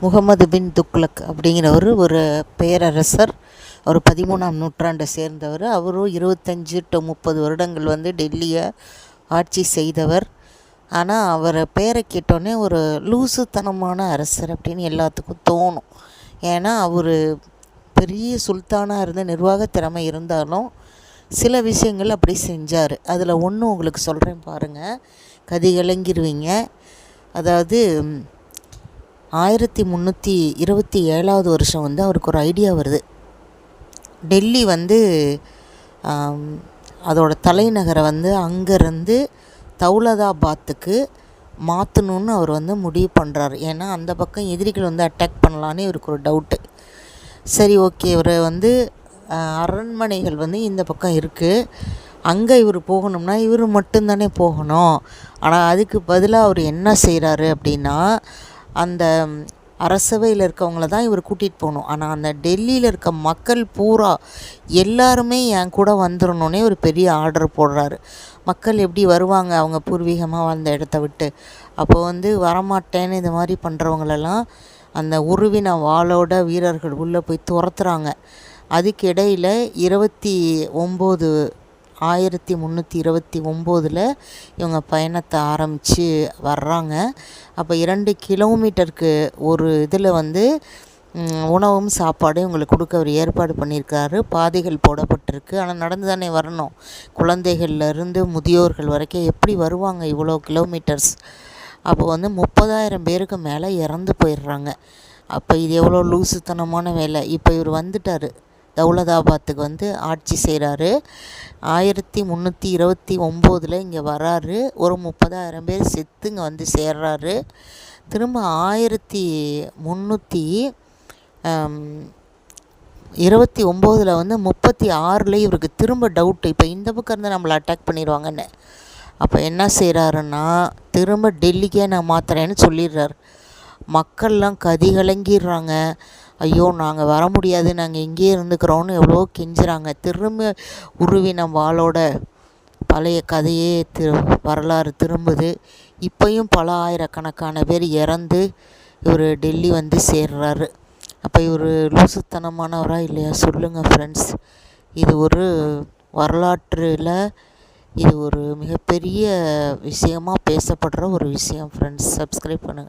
முகமது பின் துக்ளக் அப்படிங்கிறவர் ஒரு பேரரசர். அவர் 13ஆம் நூற்றாண்டை சேர்ந்தவர். அவரும் 25 to 30 வருடங்கள் டெல்லியை ஆட்சி செய்தவர். ஆனால் அவரை பேரை கேட்டோன்னே ஒரு லூசுத்தனமான அரசர் அப்படின்னு எல்லாத்துக்கும் தோணும். ஏன்னா அவர் பெரிய சுல்தானாக இருந்த நிர்வாக திறமை இருந்தாலும் சில விஷயங்கள் அப்படி செஞ்சார். அதில் ஒன்று உங்களுக்கு சொல்கிறேன் பாருங்கள், கதிகலங்கிருவீங்க. அதாவது 1327வது வருஷம் அவருக்கு ஒரு ஐடியா வருது. டெல்லி அதோட தலைநகரை அங்கேருந்து தௌலதாபாத்துக்கு மாற்றணுன்னு அவர் முடிவு பண்ணுறாரு. ஏன்னா அந்த பக்கம் எதிரிகள் அட்டாக் பண்ணலான்னு இவருக்கு ஒரு டவுட்டு. சரி, ஓகே, இவர் அரண்மனைகள் இந்த பக்கம் இருக்குது, அங்கே இவர் போகணும்னா இவர் மட்டும்தானே போகணும். ஆனால் அதுக்கு பதிலாக அவர் என்ன செய்கிறாரு அப்படின்னா, அந்த அரசவையில் இருக்கவங்கள தான் இவர் கூட்டிகிட்டு போகணும். ஆனால் அந்த டெல்லியில் இருக்க மக்கள் பூரா எல்லாருமே என் கூட வந்துடணுன்னே ஒரு பெரிய ஆர்டர் போடுறாரு. மக்கள் எப்படி வருவாங்க அவங்க பூர்வீகமாக வாழ்ந்த இடத்த விட்டு? அப்போ வரமாட்டேன்னு இது மாதிரி பண்ணுறவங்களெல்லாம் அந்த உருவின வாளோட வீரர்கள் உள்ளே போய் துரத்துறாங்க. அதுக்கு இடையில் 1329 இவங்க பயணத்தை ஆரம்பித்து வர்றாங்க. அப்போ 2 கிலோமீட்டருக்கு ஒரு இதில் உணவும் சாப்பாடும் இவங்களுக்கு கொடுக்க அவர் ஏற்பாடு பண்ணியிருக்காரு. பாதைகள் போடப்பட்டிருக்கு. ஆனால் நடந்து தானே வரணும். குழந்தைகள்லேருந்து முதியோர்கள் வரைக்கும் எப்படி வருவாங்க இவ்வளோ கிலோமீட்டர்ஸ்? அப்போ 30,000 பேருக்கு மேலே இறந்து போயிடுறாங்க. அப்போ இது எவ்வளோ லூசுத்தனமான வேலை. இப்போ இவர் வந்துட்டார், தௌலதாபாத்துக்கு ஆட்சி செய்கிறாரு. 1329 இங்கே வராரு. ஒரு 30,000 பேர் செத்து இங்கே சேர்றாரு. திரும்ப 1329 36 இவருக்கு திரும்ப டவுட்டு, இப்போ இந்த பக்கம் இருந்து நம்மளை அட்டாக் பண்ணிடுவாங்கன்னு. அப்போ என்ன செய்கிறாருன்னா, திரும்ப டெல்லிக்கே நான் மாற்றுறேன்னு சொல்லிடுறாரு. மக்கள்லாம் கதிகலங்கிடுறாங்க. ஐயோ, நாங்கள் வர முடியாது, நாங்கள் இங்கேயே இருந்துக்கிறோன்னு எவ்வளோ கெஞ்சுறாங்க. திரும்ப உருவின வாளோட பழைய கதையே வரலாறு திரும்புது. இப்போயும் பல ஆயிரக்கணக்கான பேர் இறந்து இவர் டெல்லி சேர்றாரு. அப்போ இவர் லூசுத்தனமானவரா இல்லையா சொல்லுங்கள் ஃப்ரெண்ட்ஸ்? இது ஒரு வரலாற்றில் இது ஒரு மிகப்பெரிய விஷயமாக பேசப்படுற ஒரு விஷயம் ஃப்ரெண்ட்ஸ். சப்ஸ்கிரைப் பண்ணுங்கள்.